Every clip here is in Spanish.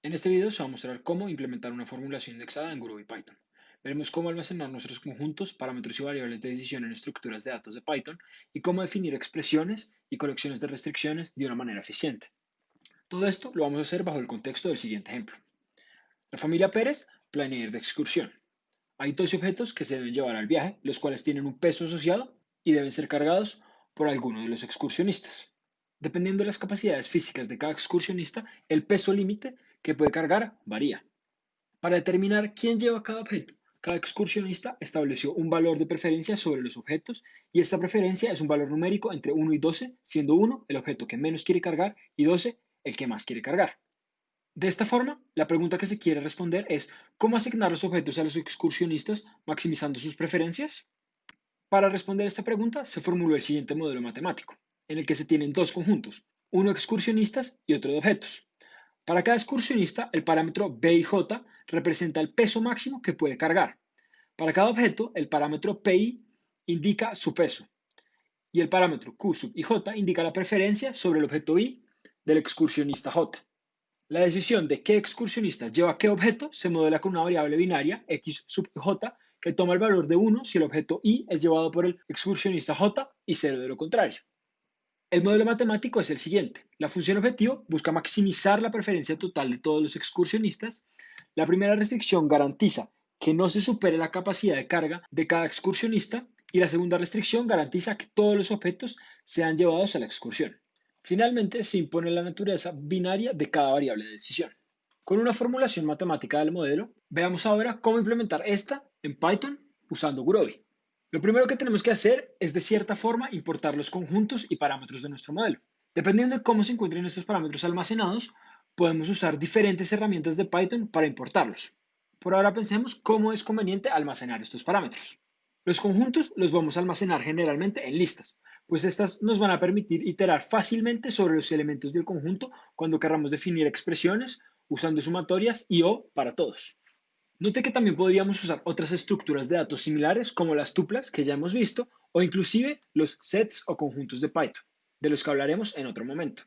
En este video se va a mostrar cómo implementar una formulación indexada en Groovy Python. Veremos cómo almacenar nuestros conjuntos, parámetros y variables de decisión en estructuras de datos de Python y cómo definir expresiones y colecciones de restricciones de una manera eficiente. Todo esto lo vamos a hacer bajo el contexto del siguiente ejemplo. La familia Pérez planea ir de excursión. Hay 12 objetos que se deben llevar al viaje, los cuales tienen un peso asociado y deben ser cargados por alguno de los excursionistas. Dependiendo de las capacidades físicas de cada excursionista, el peso límite que puede cargar varía. Para determinar quién lleva cada objeto, cada excursionista estableció un valor de preferencia sobre los objetos y esta preferencia es un valor numérico entre 1 y 12, siendo 1 el objeto que menos quiere cargar y 12 el que más quiere cargar. De esta forma, la pregunta que se quiere responder es ¿cómo asignar los objetos a los excursionistas maximizando sus preferencias? Para responder esta pregunta se formuló el siguiente modelo matemático, en el que se tienen dos conjuntos, uno de excursionistas y otro de objetos. Para cada excursionista, el parámetro B y J representa el peso máximo que puede cargar. Para cada objeto, el parámetro PI indica su peso y el parámetro Q sub y J indica la preferencia sobre el objeto I del excursionista J. La decisión de qué excursionista lleva qué objeto se modela con una variable binaria x sub j que toma el valor de 1 si el objeto i es llevado por el excursionista j y 0 de lo contrario. El modelo matemático es el siguiente. La función objetivo busca maximizar la preferencia total de todos los excursionistas. La primera restricción garantiza que no se supere la capacidad de carga de cada excursionista y la segunda restricción garantiza que todos los objetos sean llevados a la excursión. Finalmente, se impone la naturaleza binaria de cada variable de decisión. Con una formulación matemática del modelo, veamos ahora cómo implementar esta en Python usando Groovy. Lo primero que tenemos que hacer es de cierta forma importar los conjuntos y parámetros de nuestro modelo. Dependiendo de cómo se encuentren estos parámetros almacenados, podemos usar diferentes herramientas de Python para importarlos. Por ahora pensemos cómo es conveniente almacenar estos parámetros. Los conjuntos los vamos a almacenar generalmente en listas, pues estas nos van a permitir iterar fácilmente sobre los elementos del conjunto cuando queramos definir expresiones usando sumatorias y o para todos. Note que también podríamos usar otras estructuras de datos similares como las tuplas que ya hemos visto o inclusive los sets o conjuntos de Python, de los que hablaremos en otro momento.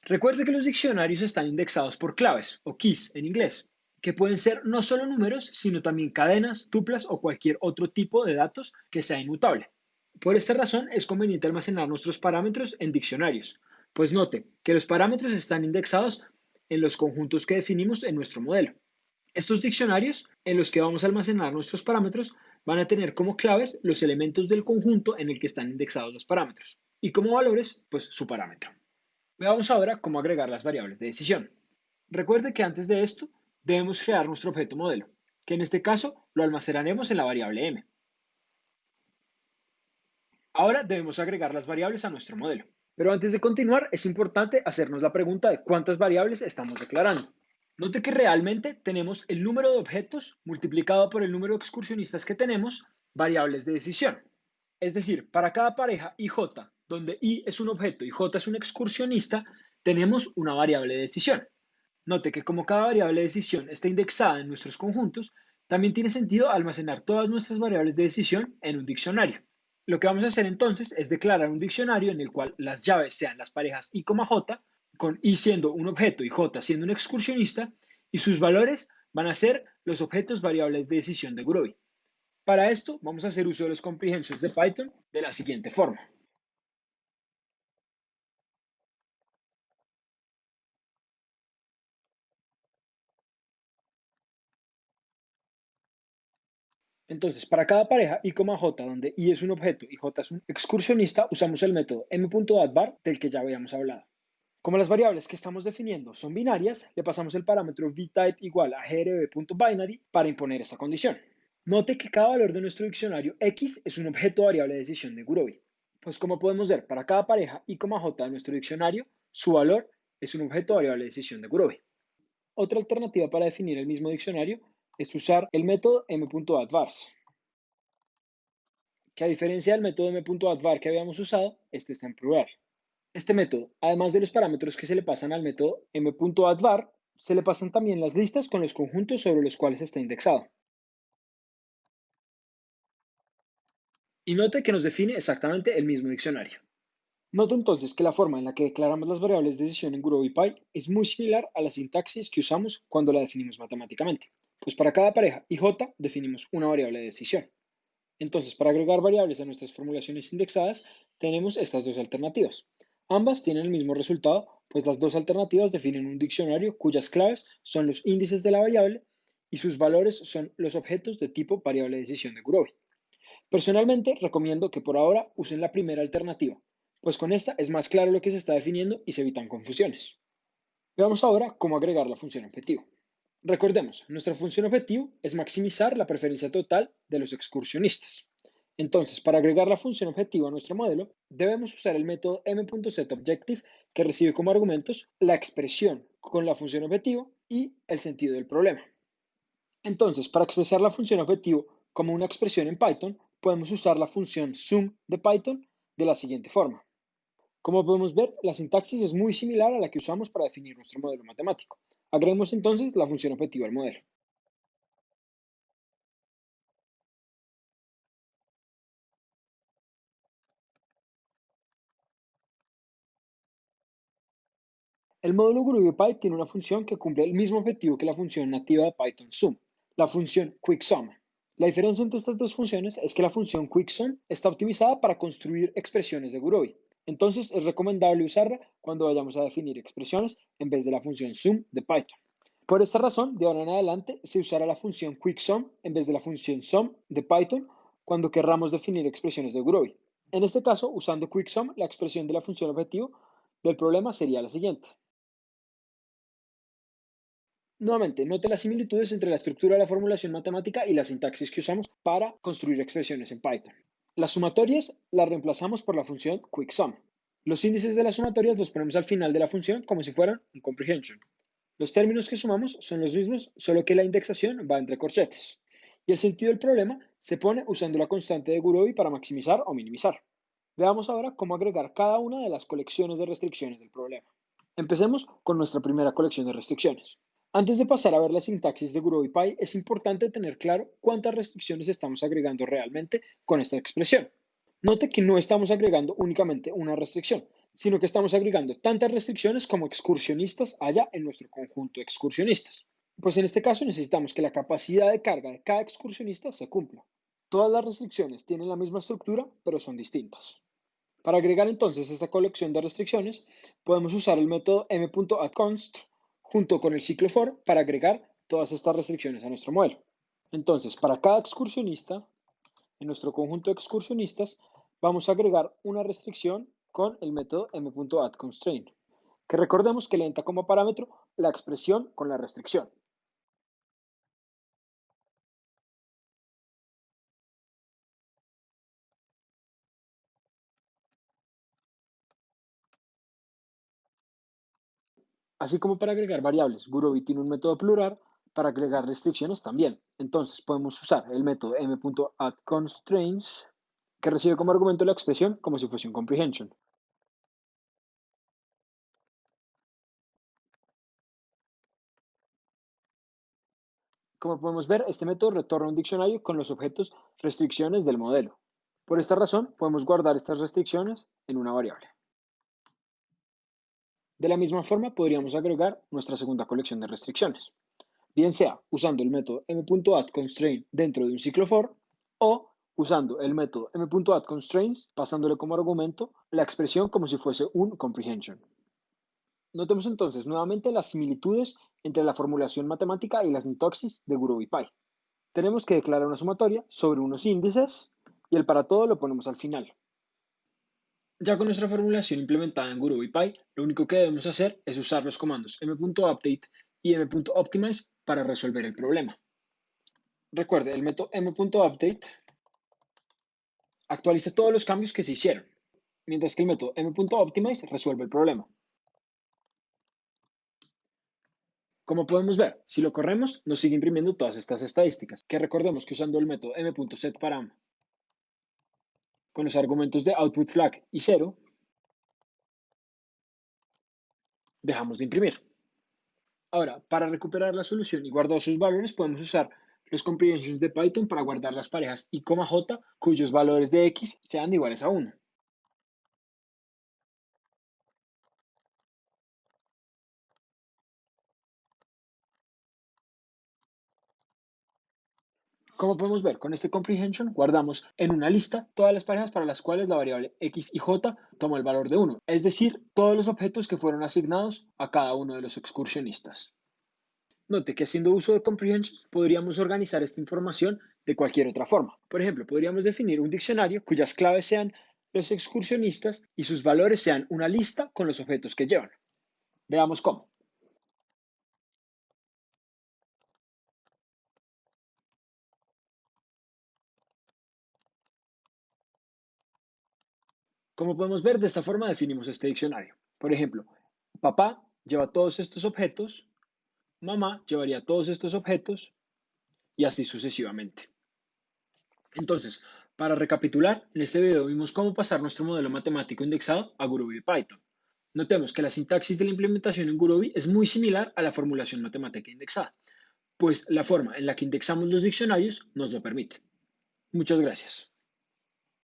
Recuerde que los diccionarios están indexados por claves o keys en inglés, que pueden ser no solo números, sino también cadenas, tuplas o cualquier otro tipo de datos que sea inmutable. Por esta razón es conveniente almacenar nuestros parámetros en diccionarios, pues note que los parámetros están indexados en los conjuntos que definimos en nuestro modelo. Estos diccionarios en los que vamos a almacenar nuestros parámetros van a tener como claves los elementos del conjunto en el que están indexados los parámetros y como valores, pues su parámetro. Veamos ahora cómo agregar las variables de decisión. Recuerde que antes de esto debemos crear nuestro objeto modelo, que en este caso lo almacenaremos en la variable m. Ahora debemos agregar las variables a nuestro modelo. Pero antes de continuar, es importante hacernos la pregunta de cuántas variables estamos declarando. Note que realmente tenemos el número de objetos multiplicado por el número de excursionistas que tenemos, variables de decisión. Es decir, para cada pareja IJ, donde I es un objeto y J es un excursionista, tenemos una variable de decisión. Note que como cada variable de decisión está indexada en nuestros conjuntos, también tiene sentido almacenar todas nuestras variables de decisión en un diccionario. Lo que vamos a hacer entonces es declarar un diccionario en el cual las llaves sean las parejas I, J, con I siendo un objeto y J siendo un excursionista, y sus valores van a ser los objetos variables de decisión de Groovy. Para esto vamos a hacer uso de los comprehensions de Python de la siguiente forma. Entonces, para cada pareja I, J, donde I es un objeto y J es un excursionista, usamos el método m.addVar del que ya habíamos hablado. Como las variables que estamos definiendo son binarias, le pasamos el parámetro vtype igual a grb.binary para imponer esta condición. Note que cada valor de nuestro diccionario X es un objeto variable de decisión de Groovy. Pues como podemos ver, para cada pareja I, J de nuestro diccionario, su valor es un objeto variable de decisión de Groovy. Otra alternativa para definir el mismo diccionario es usar el método m.addVars, que a diferencia del método m.addVar que habíamos usado, este está en plural. Este método, además de los parámetros que se le pasan al método m.addVar, se le pasan también las listas con los conjuntos sobre los cuales está indexado. Y note que nos define exactamente el mismo diccionario. Note entonces que la forma en la que declaramos las variables de decisión en GuroBPy es muy similar a la sintaxis que usamos cuando la definimos matemáticamente, pues para cada pareja y j definimos una variable de decisión. Entonces, para agregar variables a nuestras formulaciones indexadas, tenemos estas dos alternativas. Ambas tienen el mismo resultado, pues las dos alternativas definen un diccionario cuyas claves son los índices de la variable y sus valores son los objetos de tipo variable de decisión de Gurobi. Personalmente, recomiendo que por ahora usen la primera alternativa, pues con esta es más claro lo que se está definiendo y se evitan confusiones. Veamos ahora cómo agregar la función objetivo. Recordemos, nuestra función objetivo es maximizar la preferencia total de los excursionistas. Entonces, para agregar la función objetivo a nuestro modelo, debemos usar el método m.setObjective que recibe como argumentos la expresión con la función objetivo y el sentido del problema. Entonces, para expresar la función objetivo como una expresión en Python, podemos usar la función sum de Python de la siguiente forma. Como podemos ver, la sintaxis es muy similar a la que usamos para definir nuestro modelo matemático. Agreguemos entonces la función objetivo al modelo. El módulo GurubyPy tiene una función que cumple el mismo objetivo que la función nativa de Python sum, la función QuickSum. La diferencia entre estas dos funciones es que la función QuickSum está optimizada para construir expresiones de Gurobi. Entonces es recomendable usarla cuando vayamos a definir expresiones en vez de la función sum de Python. Por esta razón, de ahora en adelante se usará la función QuickSum en vez de la función sum de Python cuando querramos definir expresiones de Gurobi. En este caso, usando QuickSum, la expresión de la función objetivo del problema sería la siguiente. Nuevamente, note las similitudes entre la estructura de la formulación matemática y la sintaxis que usamos para construir expresiones en Python. Las sumatorias las reemplazamos por la función QuickSum. Los índices de las sumatorias los ponemos al final de la función como si fueran un comprehension. Los términos que sumamos son los mismos, solo que la indexación va entre corchetes. Y el sentido del problema se pone usando la constante de Gurobi para maximizar o minimizar. Veamos ahora cómo agregar cada una de las colecciones de restricciones del problema. Empecemos con nuestra primera colección de restricciones. Antes de pasar a ver la sintaxis de GurobiPy, es importante tener claro cuántas restricciones estamos agregando realmente con esta expresión. Note que no estamos agregando únicamente una restricción, sino que estamos agregando tantas restricciones como excursionistas haya en nuestro conjunto de excursionistas. Pues en este caso necesitamos que la capacidad de carga de cada excursionista se cumpla. Todas las restricciones tienen la misma estructura, pero son distintas. Para agregar entonces esta colección de restricciones, podemos usar el método m.addConst junto con el ciclo for para agregar todas estas restricciones a nuestro modelo. Entonces, para cada excursionista, en nuestro conjunto de excursionistas, vamos a agregar una restricción con el método m.addConstraint, que recordemos que le entra como parámetro la expresión con la restricción. Así como para agregar variables, Gurobi tiene un método plural para agregar restricciones también. Entonces podemos usar el método m.addConstraints que recibe como argumento la expresión como si fuese un comprehension. Como podemos ver, este método retorna un diccionario con los objetos restricciones del modelo. Por esta razón, podemos guardar estas restricciones en una variable. De la misma forma, podríamos agregar nuestra segunda colección de restricciones, bien sea usando el método m.addConstraint dentro de un ciclo for o usando el método m.addConstraints pasándole como argumento la expresión como si fuese un comprehension. Notemos entonces nuevamente las similitudes entre la formulación matemática y la sintaxis de GurobiPy. Tenemos que declarar una sumatoria sobre unos índices y el para todo lo ponemos al final. Ya con nuestra formulación implementada en GurobiPy, lo único que debemos hacer es usar los comandos m.update y m.optimize para resolver el problema. Recuerde, el método m.update actualiza todos los cambios que se hicieron, mientras que el método m.optimize resuelve el problema. Como podemos ver, si lo corremos, nos sigue imprimiendo todas estas estadísticas, que recordemos que usando el método m.setParam con los argumentos de output flag y 0, dejamos de imprimir. Ahora, para recuperar la solución y guardar sus valores, podemos usar los comprehensions de Python para guardar las parejas i, j cuyos valores de x sean iguales a 1. Como podemos ver, con este comprehension guardamos en una lista todas las parejas para las cuales la variable x y j tomó el valor de 1, es decir, todos los objetos que fueron asignados a cada uno de los excursionistas. Note que haciendo uso de comprehension podríamos organizar esta información de cualquier otra forma. Por ejemplo, podríamos definir un diccionario cuyas claves sean los excursionistas y sus valores sean una lista con los objetos que llevan. Veamos cómo. Como podemos ver, de esta forma definimos este diccionario. Por ejemplo, papá lleva todos estos objetos, mamá llevaría todos estos objetos y así sucesivamente. Entonces, para recapitular, en este video vimos cómo pasar nuestro modelo matemático indexado a Gurobi Python. Notemos que la sintaxis de la implementación en Gurobi es muy similar a la formulación matemática indexada, pues la forma en la que indexamos los diccionarios nos lo permite. Muchas gracias.